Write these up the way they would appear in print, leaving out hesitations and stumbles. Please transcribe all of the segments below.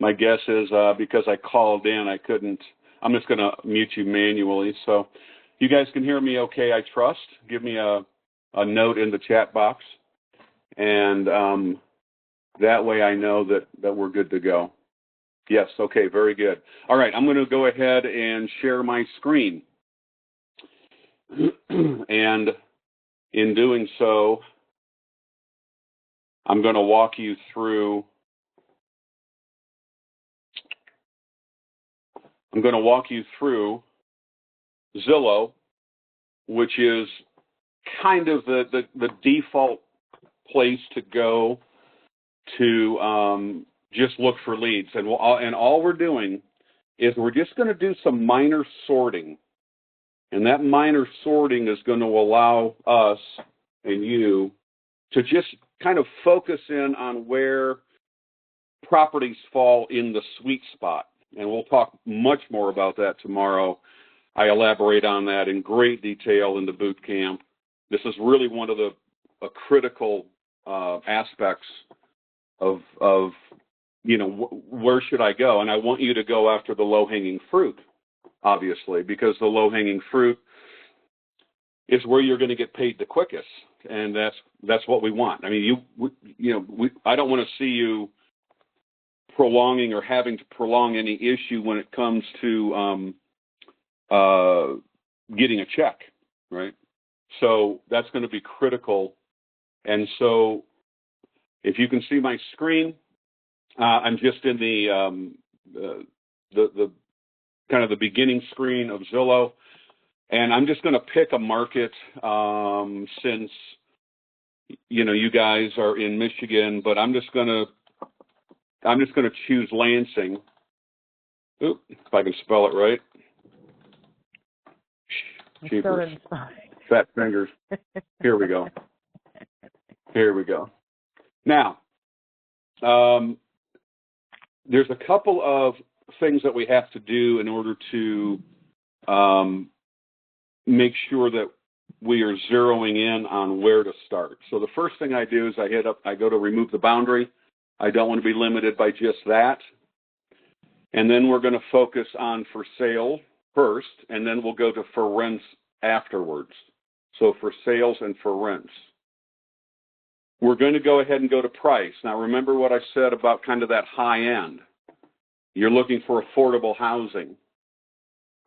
My guess is because I called in, I couldn't. I'm just going to mute you manually. So you guys can hear me okay, I trust. Give me a note in the chat box. And that way I know that we're good to go. Yes, okay, very good. All right, I'm going to go ahead and share my screen. And in doing so, I'm going to walk you through Zillow, which is kind of the default place to go to just look for leads. And all we're doing is we're just going to do some minor sorting. And that minor sorting is going to allow us and you to just kind of focus in on where properties fall in the sweet spot. And we'll talk much more about that tomorrow. I elaborate on that in great detail in the boot camp. This is really one of the critical aspects of where should I go? And I want you to go after the low-hanging fruit, obviously, because the low-hanging fruit is where you're going to get paid the quickest, and that's what we want. I mean, I don't want to see you prolonging or having to prolong any issue when it comes to getting a check, right? So that's going to be critical. And so if you can see my screen, I'm just in the kind of the beginning screen of Zillow, and I'm just going to pick a market since you guys are in Michigan, but I'm just going to choose Lansing. Oop, if I can spell it right. Jeepers. Fat fingers. Here we go. Here we go. Now, there's a couple of things that we have to do in order to make sure that we are zeroing in on where to start. So the first thing I do is I go to remove the boundary. I don't want to be limited by just that. And then we're going to focus on for sale first, and then we'll go to for rents afterwards. So for sales and for rents. We're going to go ahead and go to price. Now remember what I said about kind of that high end. You're looking for affordable housing.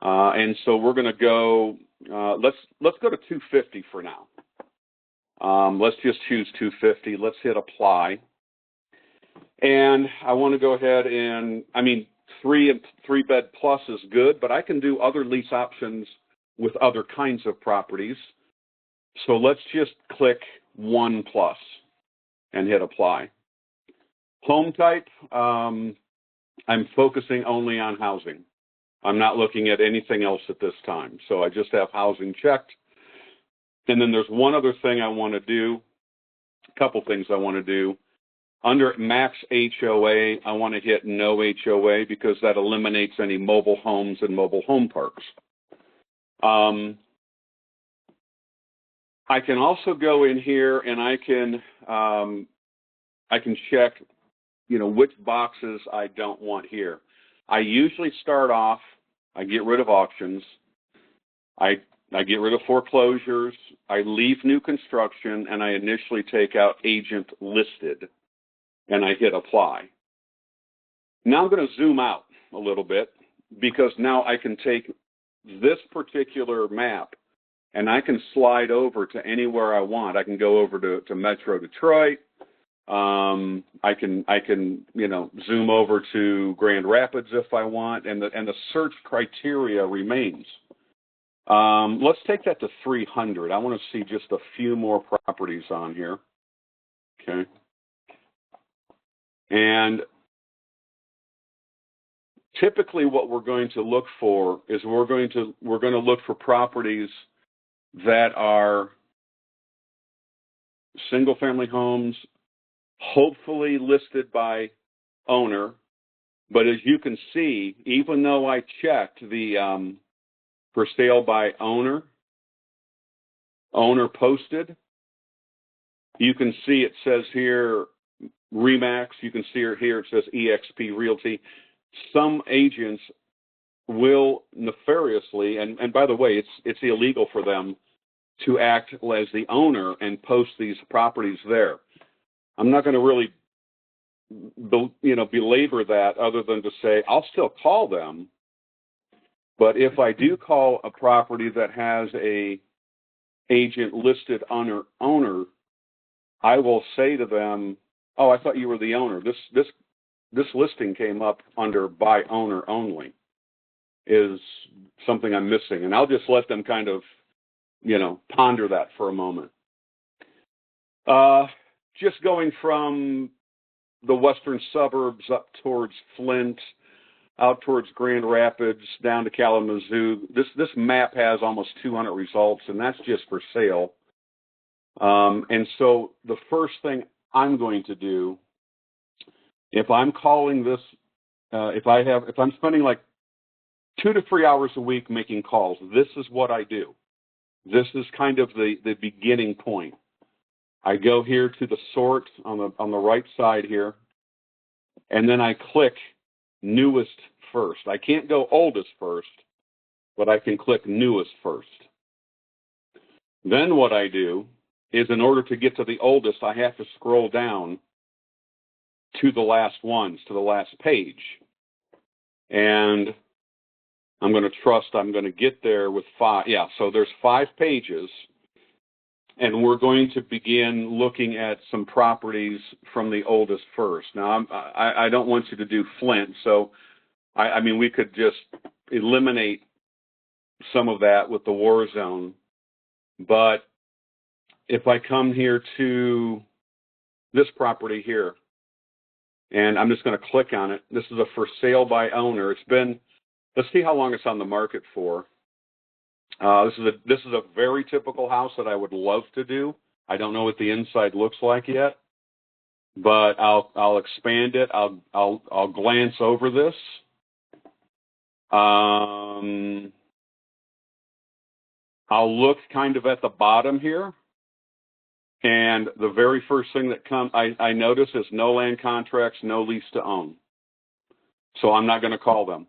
And so we're going to go, let's go to 250 for now. Let's just choose 250. Let's hit apply. And I want to go ahead and, three bed plus is good, but I can do other lease options with other kinds of properties. So let's just click 1+ and hit apply. Home type, I'm focusing only on housing. I'm not looking at anything else at this time. So I just have housing checked. And then there's one other thing I want to do, a couple things I want to do. Under max HOA, I want to hit no HOA because that eliminates any mobile homes and mobile home parks. I can also go in here and I can check, which boxes I don't want here. I usually start off, I get rid of auctions, I get rid of foreclosures, I leave new construction, and I initially take out agent listed, and I hit apply. Now I'm going to zoom out a little bit because now I can take this particular map and I can slide over to anywhere I want. I can go over to Metro Detroit. I can zoom over to Grand Rapids if I want, and the search criteria remains. Let's take that to 300. I want to see just a few more properties on here. Okay. And typically what we're going to look for is we're going to look for properties that are single family homes, hopefully listed by owner. But as you can see, even though I checked the for sale by owner posted, you can see it says here RE/MAX. You can see it here. It says eXp Realty. Some agents will nefariously, and by the way, it's illegal for them to act as the owner and post these properties there. I'm not going to really, belabor that, other than to say I'll still call them. But if I do call a property that has a agent listed owner, I will say to them, "Oh, I thought you were the owner. This listing came up under by owner only. Is something I'm missing?" And I'll just let them kind of, ponder that for a moment. Just going from the western suburbs up towards Flint, out towards Grand Rapids, down to Kalamazoo. This map has almost 200 results, and that's just for sale. And so the first thing I'm going to do, if I'm calling this, if I'm spending like 2 to 3 hours a week making calls, this is what I do. This is kind of the beginning point. I go here to the sort on the right side here, and then I click newest first. I can't go oldest first, but I can click newest first. Then what I do is, in order to get to the oldest, I have to scroll down to the last ones, to the last page. And I'm going to get there with 5. Yeah, so there's 5 pages. And we're going to begin looking at some properties from the oldest first. Now, I don't want you to do Flint, so I mean, we could just eliminate some of that with the war zone. But if I come here to this property here, and I'm just going to click on it. This is a for sale by owner. Let's see how long it's on the market for. This is a very typical house that I would love to do. I don't know what the inside looks like yet, but I'll expand it. I'll glance over this. I'll look kind of at the bottom here, and the very first thing that I notice is no land contracts, no lease to own. So I'm not going to call them.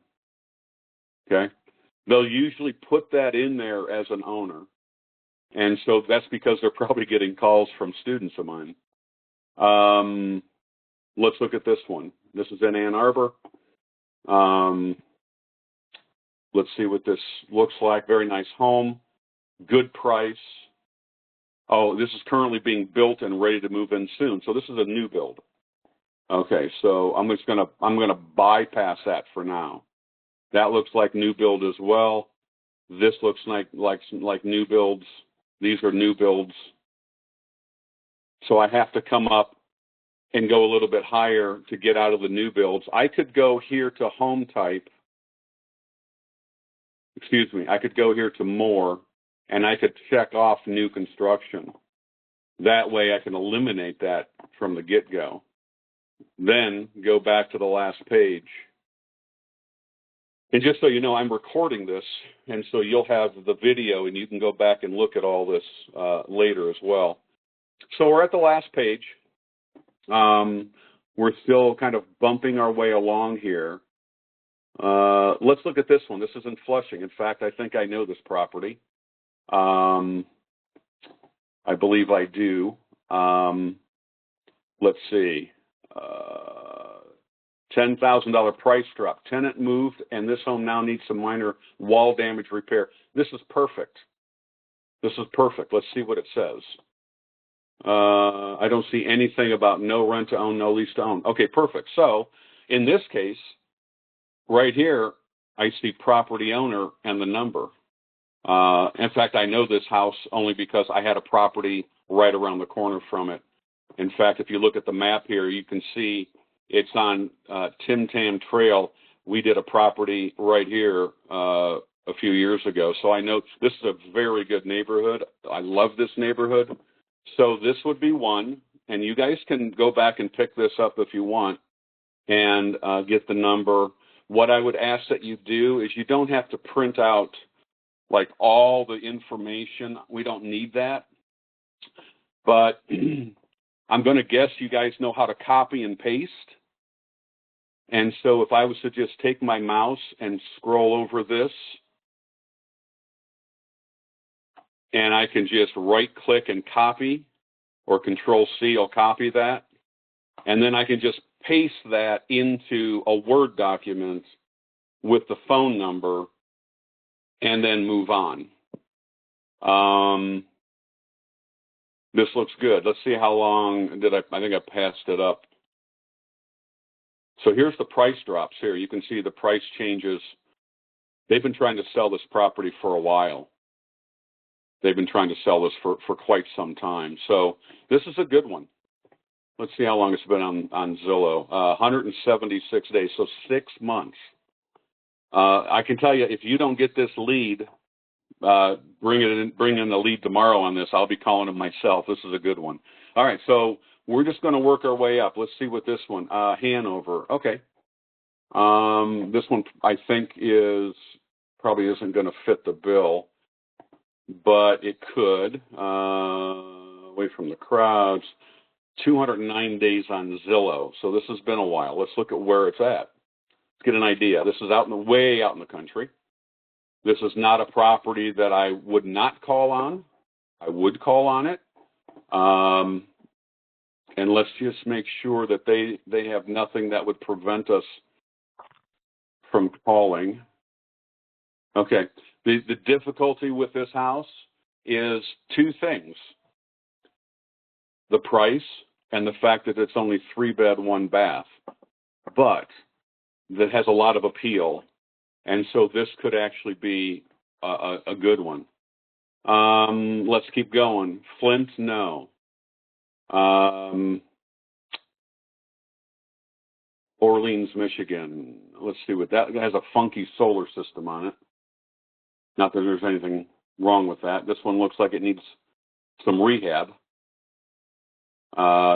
Okay. They'll usually put that in there as an owner. And so that's because they're probably getting calls from students of mine. Let's look at this one. This is in Ann Arbor. Let's see what this looks like. Very nice home. Good price. Oh, this is currently being built and ready to move in soon. So this is a new build. Okay, so I'm going to bypass that for now. That looks like new build as well. This looks like new builds. These are new builds. So I have to come up and go a little bit higher to get out of the new builds. I could go here to home type. Excuse me. I could go here to more, and I could check off new construction. That way I can eliminate that from the get-go. Then go back to the last page. And just so you know, I'm recording this, and so you'll have the video, and you can go back and look at all this later as well. So we're at the last page. We're still kind of bumping our way along here. Let's look at this one. This is in Flushing. In fact, I think I know this property. I believe I do. Let's see. $10,000 price drop. Tenant moved, and this home now needs some minor wall damage repair. This is perfect. This is perfect. Let's see what it says. I don't see anything about no rent to own, no lease to own. Okay, perfect. So in this case, right here, I see property owner and the number. In fact, I know this house only because I had a property right around the corner from it. In fact, if you look at the map here, you can see it's on Tim Tam Trail. We did a property right here a few years ago. So I know this is a very good neighborhood. I love this neighborhood. So this would be one. And you guys can go back and pick this up if you want and get the number. What I would ask that you do is you don't have to print out like all the information. We don't need that. But I'm going to guess you guys know how to copy and paste. And so if I was to just take my mouse and scroll over this, and I can just right-click and copy, or Control-C, I'll copy that. And then I can just paste that into a Word document with the phone number and then move on. This looks good. Let's see how long did I think I passed it up. So here's the price drops here. You can see the price changes. They've been trying to sell this property for a while. They've been trying to sell this for quite some time. So this is a good one. Let's see how long it's been on Zillow. 176 days, so 6 months. I can tell you, if you don't get this lead, bring in the lead tomorrow on this. I'll be calling him myself. This is a good one. All right, so we're just going to work our way up. Let's see what this one, Hanover. Okay. This one I think probably isn't going to fit the bill, but it could. Away from the crowds. 209 days on Zillow. So this has been a while. Let's look at where it's at. Let's get an idea. This is way out in the country. This is not a property that I would not call on. I would call on it. And let's just make sure that they have nothing that would prevent us from calling. Okay. The difficulty with this house is two things. The price and the fact that it's only 3-bed, 1-bath. But that has a lot of appeal. And so this could actually be a good one. Let's keep going. Flint, no. Orleans, Michigan. Let's see what that has a funky solar system on it. Not that there's anything wrong with that. This one looks like it needs some rehab.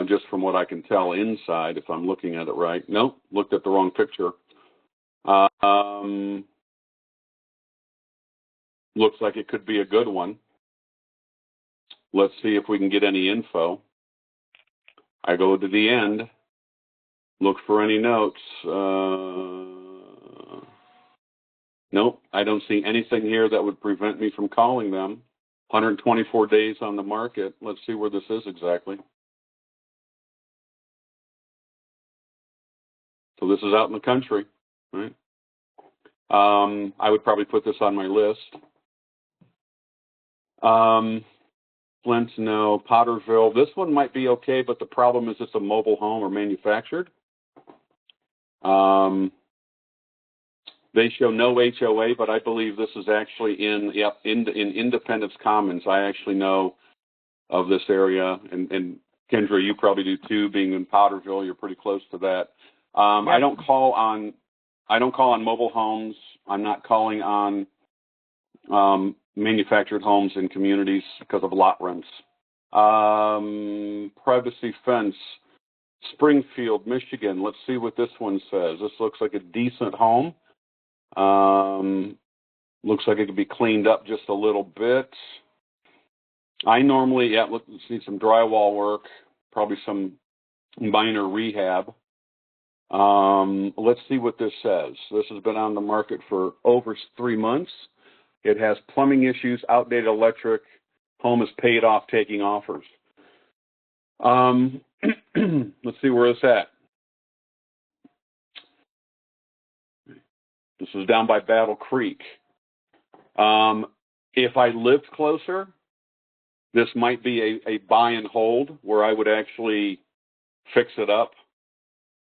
Just from what I can tell inside, if I'm looking at it right. Nope, looked at the wrong picture. Looks like it could be a good one. Let's see if we can get any info. I go to the end, look for any notes. Nope, I don't see anything here that would prevent me from calling them. 124 days on the market. Let's see where this is exactly. So this is out in the country, right? I would probably put this on my list. Flint, no. Potterville. This one might be okay, but the problem is it's a mobile home or manufactured. They show no HOA, but I believe this is actually in Independence Commons. I actually know of this area, and Kendra, you probably do too. Being in Potterville, you're pretty close to that. Yep. I don't call on mobile homes. I'm not calling on manufactured homes in communities because of lot rents. Privacy fence, Springfield, Michigan. Let's see what this one says. This looks like a decent home. Looks like it could be cleaned up just a little bit. I normally, let's see some drywall work, probably some minor rehab. Let's see what this says. This has been on the market for over 3 months. It has plumbing issues, outdated electric. Home is paid off, taking offers. Let's see where it's at. This is down by Battle Creek. If I lived closer, this might be a buy and hold where I would actually fix it up.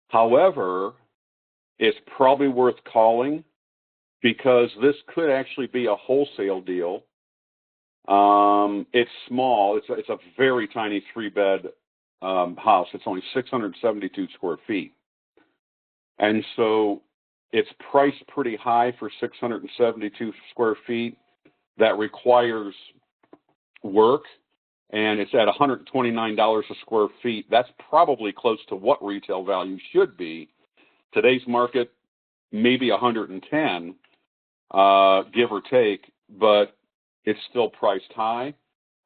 However, it's probably worth calling because this could actually be a wholesale deal. It's small. It's a very tiny 3-bed house. It's only 672 square feet. And so it's priced pretty high for 672 square feet. That requires work, and it's at $129 a square feet. That's probably close to what retail value should be. Today's market, maybe 110, give or take, but it's still priced high.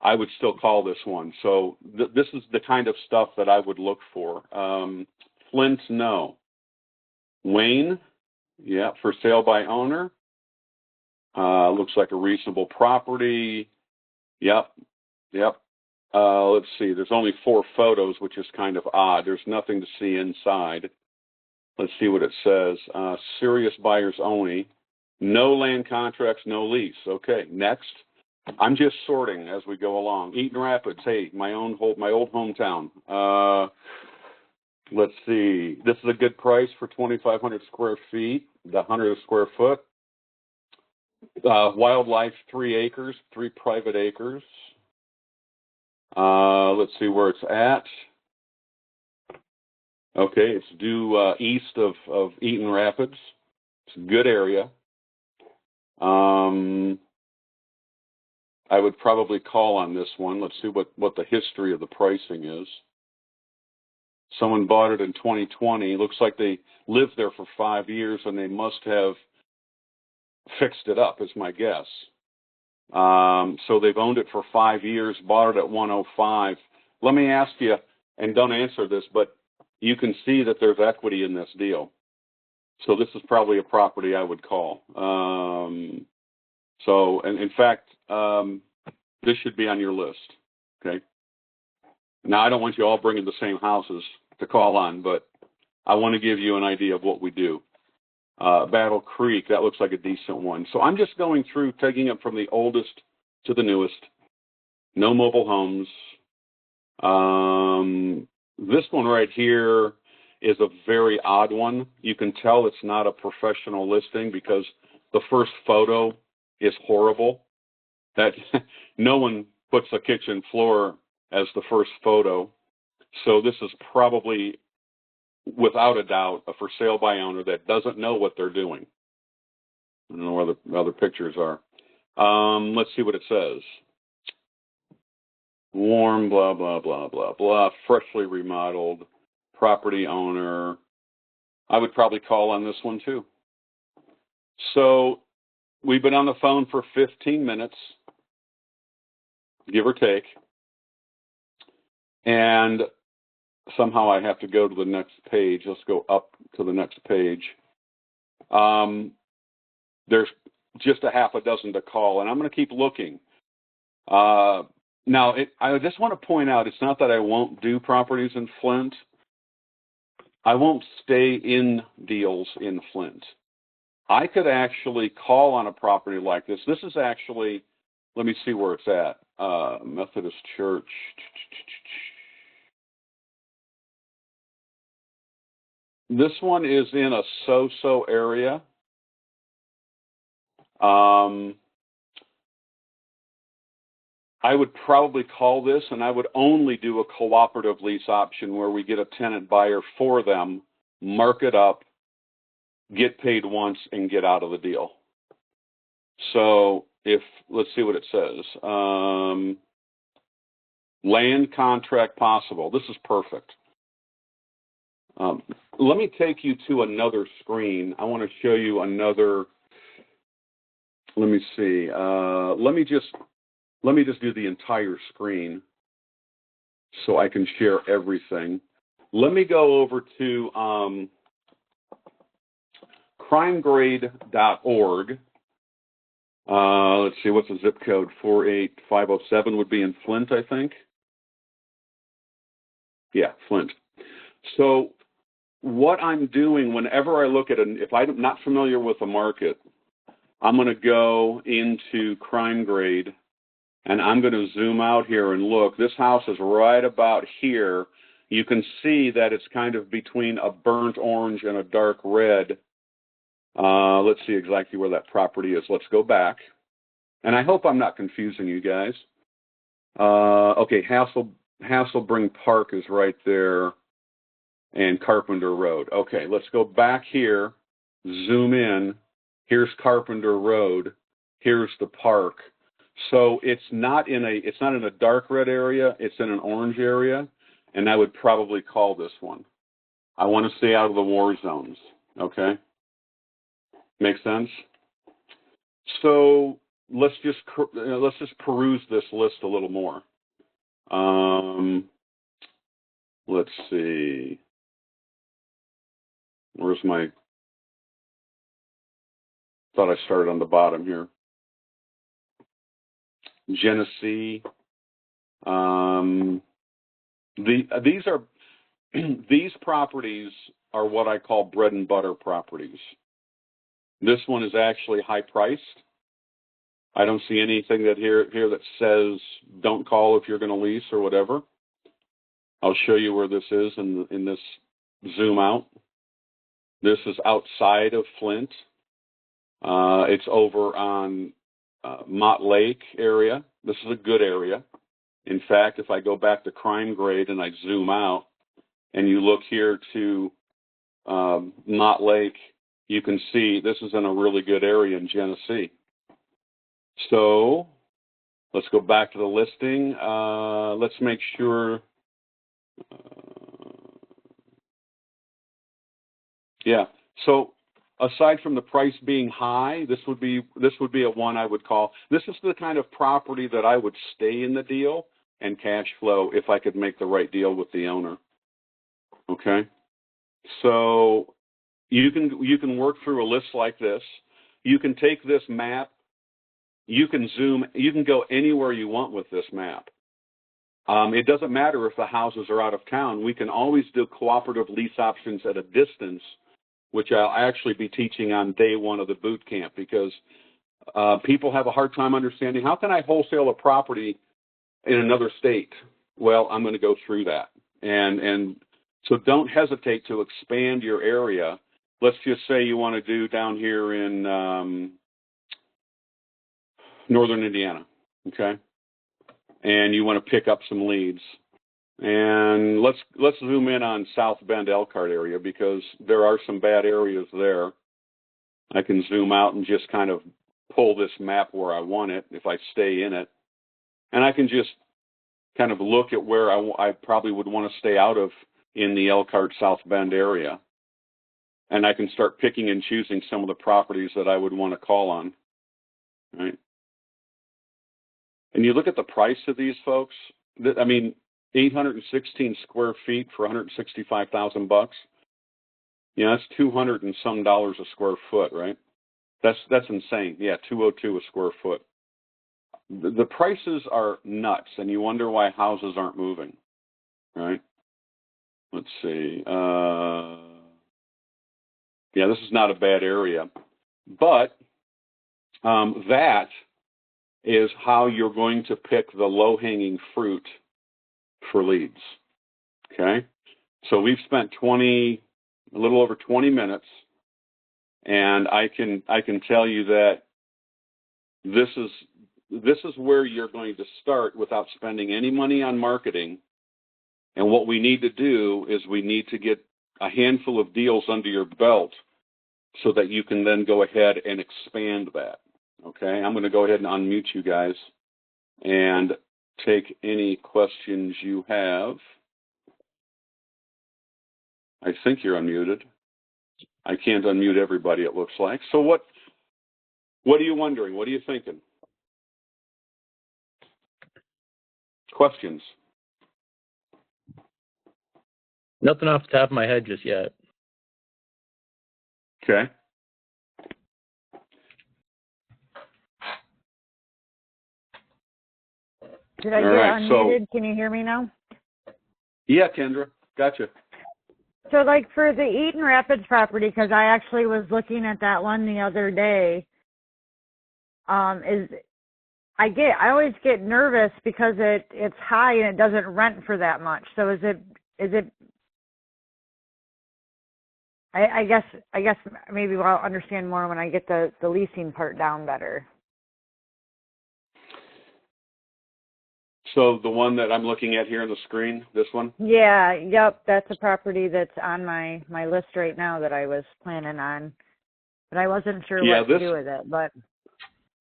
I would still call this one. So this is the kind of stuff that I would look for. Flint, no. Wayne, yeah, for sale by owner. Looks like a reasonable property. Yep. Let's see. There's only 4 photos, which is kind of odd. There's nothing to see inside. Let's see what it says. Serious buyers only. No land contracts, no lease. Okay, next. I'm just sorting as we go along. Eaton Rapids, hey, my old hometown. Let's see. This is a good price for 2,500 square feet, the 100 square foot. Wildlife, 3 acres, 3 private acres. Let's see where it's at. Okay, it's due east of Eaton Rapids. It's a good area. I would probably call on this one. Let's see what the history of the pricing is. Someone bought it in 2020. Looks like they lived there for 5 years, and they must have fixed it up, is my guess. So they've owned it for 5 years, bought it at 105. Let me ask you, and don't answer this, but you can see that there's equity in this deal. So this is probably a property I would call. So, and in fact, this should be on your list, okay? Now, I don't want you all bringing the same houses to call on, but I want to give you an idea of what we do. Battle Creek, that looks like a decent one. So I'm just going through, taking it from the oldest to the newest. No mobile homes. This one right here is a very odd one. You can tell it's not a professional listing because the first photo is horrible. That no one puts a kitchen floor as the first photo. So this is probably, without a doubt, a for sale by owner that doesn't know what they're doing. I don't know where the other pictures are. Let's see what it says. Warm, blah, blah, blah, blah, blah. Freshly remodeled. Property owner. I would probably call on this one too. So we've been on the phone for 15 minutes, give or take. And somehow I have to go to the next page. Let's go up to the next page. There's just a half a dozen to call, and I'm going to keep looking. Now, I just want to point out, it's not that I won't do properties in Flint. I won't stay in deals in Flint. I could actually call on a property like this. This is actually, let me see where it's at. Methodist Church. This one is in a so-so area. I would probably call this, and I would only do a cooperative lease option where we get a tenant buyer for them, mark it up, get paid once, and get out of the deal. So let's see what it says. Land contract possible. This is perfect. Let me take you to another screen. I want to show you another. Let me see. Let me just do the entire screen so I can share everything. Let me go over to crimegrade.org. Let's see, what's the zip code? 48507 would be in Flint, I think. Yeah, Flint. So what I'm doing whenever I look at if I'm not familiar with a market, I'm going to go into CrimeGrade, and I'm going to zoom out here and look. This house is right about here. You can see that it's kind of between a burnt orange and a dark red. Let's see exactly where that property is. Let's go back. And I hope I'm not confusing you guys. Okay, Hasselbring Park is right there, and Carpenter Road. Okay, let's go back here, zoom in. Here's Carpenter Road. Here's the park. So it's not in a dark red area. It's in an orange area, and I would probably call this one. I want to stay out of the war zones. Okay, makes sense. So let's just peruse this list a little more. Let's see. Where's my? Thought I started on the bottom here. Genesee. These are these properties are what I call bread and butter properties. This one is actually high priced. I don't see anything here that says don't call if you're going to lease or whatever. I'll show you where this is in this zoom out. This is outside of Flint. It's over on Mott Lake area. This is a good area. In fact, if I go back to crime grade and I zoom out and you look here to Mott Lake, you can see this is in a really good area in Genesee. So let's go back to the listing. Let's make sure. Yeah. So aside from the price being high, this would be a one I would call. This is the kind of property that I would stay in the deal and cash flow if I could make the right deal with the owner. Okay. So you can work through a list like this. You can take this map. You can zoom. You can go anywhere you want with this map. It doesn't matter if the houses are out of town. We can always do cooperative lease options at a distance, which I'll actually be teaching on day one of the boot camp, because people have a hard time understanding, how can I wholesale a property in another state? Well, I'm going to go through that. And so don't hesitate to expand your area. Let's just say you want to do down here in northern Indiana, okay? And you want to pick up some leads. And let's zoom in on South Bend, Elkhart area, because there are some bad areas there. I can zoom out and just kind of pull this map where I want it if I stay in it. And I can just kind of look at where I probably would want to stay out of in the Elkhart, South Bend area. And I can start picking and choosing some of the properties that I would want to call on, right? And you look at the price of these folks, I mean, 816 square feet for $165,000. You know, that's $200 and some a square foot, right? That's insane. Yeah, $202 a square foot. The prices are nuts, and you wonder why houses aren't moving, right? Let's see. Yeah, this is not a bad area, but that is how you're going to pick the low-hanging fruit for leads. Okay, so we've spent a little over 20 minutes, and I can tell you that this is where you're going to start without spending any money on marketing. And what we need to do is we need to get a handful of deals under your belt so that you can then go ahead and expand that. Okay, I'm going to go ahead and unmute you guys and take any questions you have. I think you're unmuted. I can't unmute everybody, it looks like. So what are you wondering? What are you thinking? Questions? Nothing off the top of my head just yet. Okay. Did I get unmuted? Can you hear me now? Yeah, Kendra. Gotcha. So, like, for the Eaton Rapids property, because I actually was looking at that one the other day, I always get nervous because it's high and it doesn't rent for that much. So is it I guess maybe I'll understand more when I get the leasing part down better. So the one that I'm looking at here on the screen, this one? Yeah, yep, that's a property that's on my list right now that I was planning on, but I wasn't sure what to do with it. But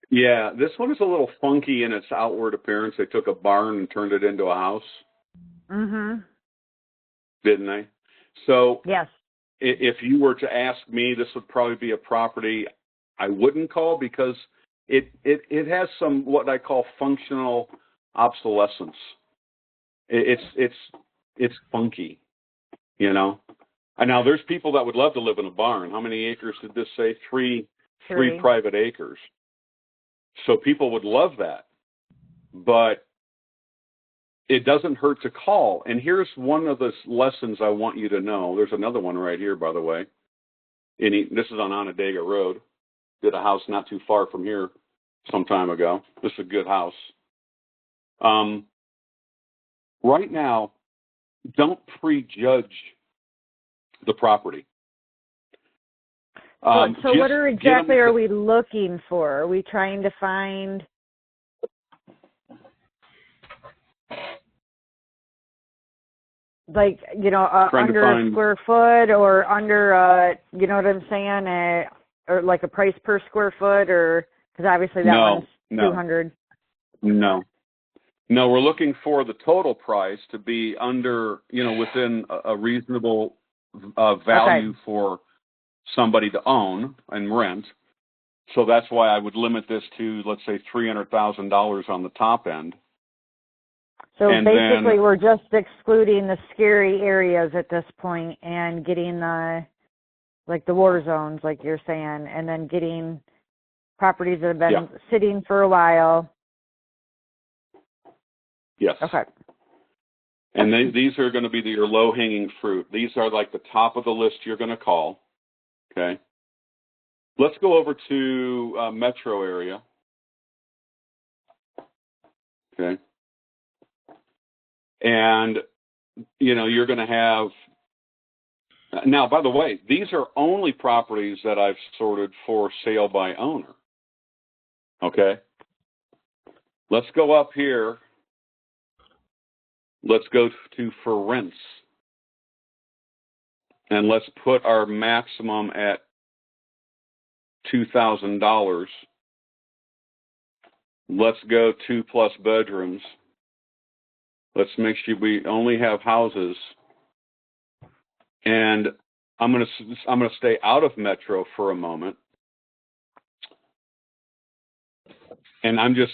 yeah, this one is a little funky in its outward appearance. They took a barn and turned it into a house. Mm-hmm. Didn't they? So yes. If you were to ask me, this would probably be a property I wouldn't call, because it has some what I call functional obsolescence. It's funky, you know. And now there's people that would love to live in a barn. How many acres did this say? Three private acres. So people would love that, but it doesn't hurt to call. And here's one of the lessons I want you to know. There's another one right here, by the way. This is on Onondaga Road. Did a house not too far from here some time ago. This is a good house. Right now, don't prejudge the property. So what are we looking for? Are we trying to find like, you know, under a square foot or under, you know what I'm saying, or like a price per square foot, or because obviously that one's 200. No, we're looking for the total price to be under, you know, within a reasonable value for somebody to own and rent. So that's why I would limit this to, let's say, $300,000 on the top end. So basically, we're just excluding the scary areas at this point and getting the war zones, like you're saying, and then getting properties that have been sitting for a while. Yes. Okay. And these are going to be your low-hanging fruit. These are like the top of the list you're going to call. Okay. Let's go over to metro area. Okay. And, you know, you're going to have, now, by the way, these are only properties that I've sorted for sale by owner. Okay. Let's go up here. Let's go to for rents. And let's put our maximum at $2,000. Let's go 2+ bedrooms. Let's make sure we only have houses. And I'm going to stay out of metro for a moment. And I'm just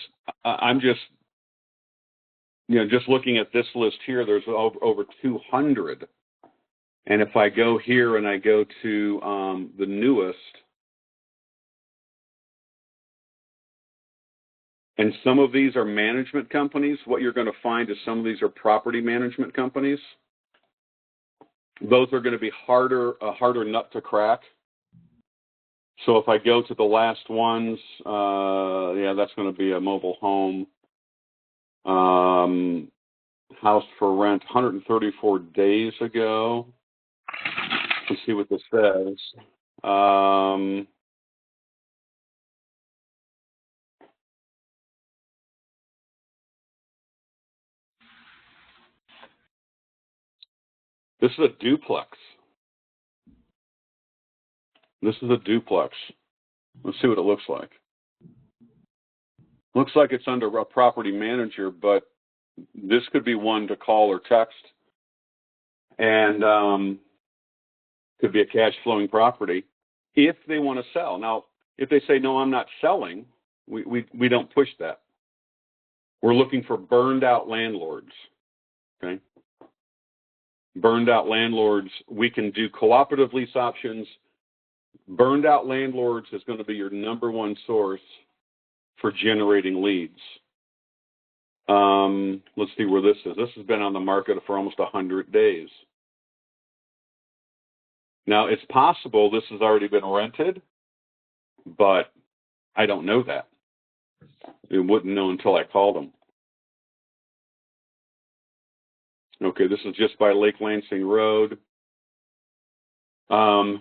you know, just looking at this list here, there's over 200. And if I go here and I go to the newest, and some of these are management companies, what you're going to find is some of these are property management companies. Those are going to be a harder nut to crack. So if I go to the last ones, that's going to be a mobile home. House for rent 134 days ago. Let's see what this says. This is a duplex. Let's see what it looks like. Looks like it's under a property manager, but this could be one to call or text, and could be a cash flowing property if they want to sell. Now, if they say, no, I'm not selling, we don't push that. We're looking for burned out landlords. Okay. Burned out landlords, we can do cooperative lease options. Burned out landlords is going to be your number one source for generating leads. Let's see where this is. This has been on the market for almost 100 days. Now, it's possible this has already been rented, but I don't know that. I wouldn't know until I called them. Okay, this is just by Lake Lansing Road. I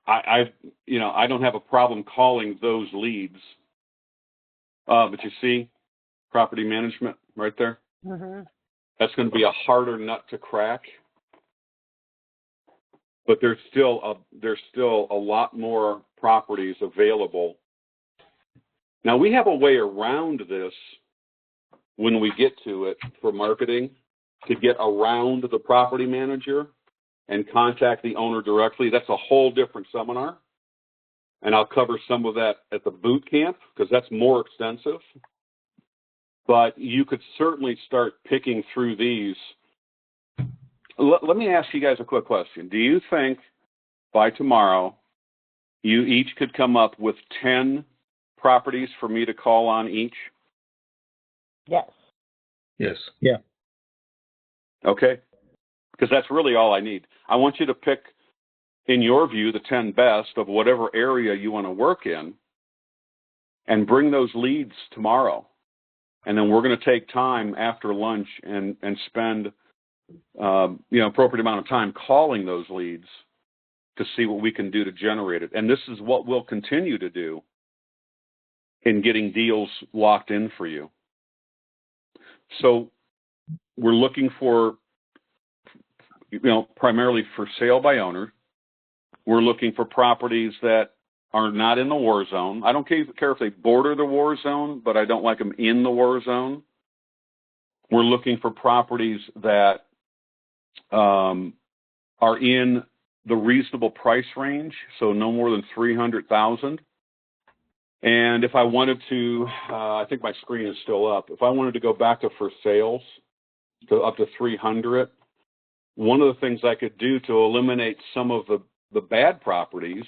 don't have a problem calling those leads. But you see, property management right there. Mm-hmm. That's going to be a harder nut to crack. But there's still a lot more properties available. Now we have a way around this when we get to it for marketing, to get around the property manager and contact the owner directly. That's a whole different seminar. and I'll cover some of that at the boot camp because that's more extensive. But you could certainly start picking through these. Let me ask you guys a quick question. Do you think by tomorrow you each could come up with 10 properties for me to call on each? Yes. Yes. Yeah. Okay. Because that's really all I need. I want you to pick, in your view, the 10 best of whatever area you want to work in and bring those leads tomorrow. And then we're going to take time after lunch and spend, appropriate amount of time calling those leads to see what we can do to generate it. And this is what we'll continue to do in getting deals locked in for you. So we're looking for, primarily for sale by owner. We're looking for properties that are not in the war zone. I don't care if they border the war zone, but I don't like them in the war zone. We're looking for properties that are in the reasonable price range, so no more than $300,000. And if I wanted to, I think my screen is still up. If I wanted to go back to for sales to up to 300, one of the things I could do to eliminate some of the bad properties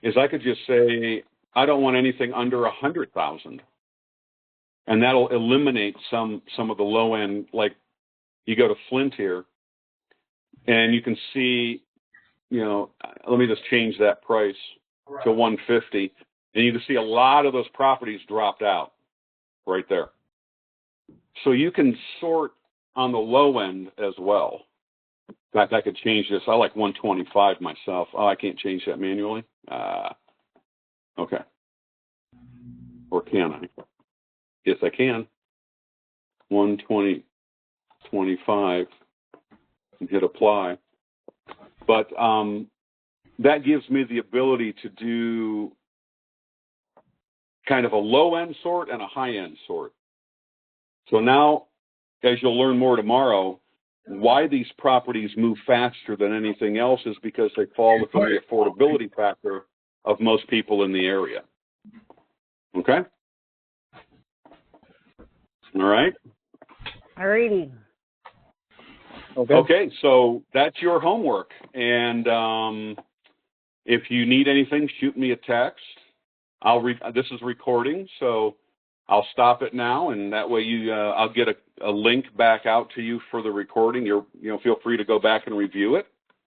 is I could just say, I don't want anything under 100,000. And that'll eliminate some of the low end, like you go to Flint here and you can see, let me just change that price to 150. And you can see a lot of those properties dropped out right there. So you can sort on the low end as well. In fact, I could change this. I like 125 myself. Oh, I can't change that manually. Okay. Or can I? Yes, I can. 120.25 and hit apply. But that gives me the ability to do kind of a low-end sort and a high-end sort. So now, as you'll learn more tomorrow, why these properties move faster than anything else is because they fall within the affordability factor of most people in the area. Okay? All right? Alrighty. Okay, so that's your homework. And if you need anything, shoot me a text. This is recording, so I'll stop it now, and that way I'll get a link back out to you for the recording. Feel free to go back and review it.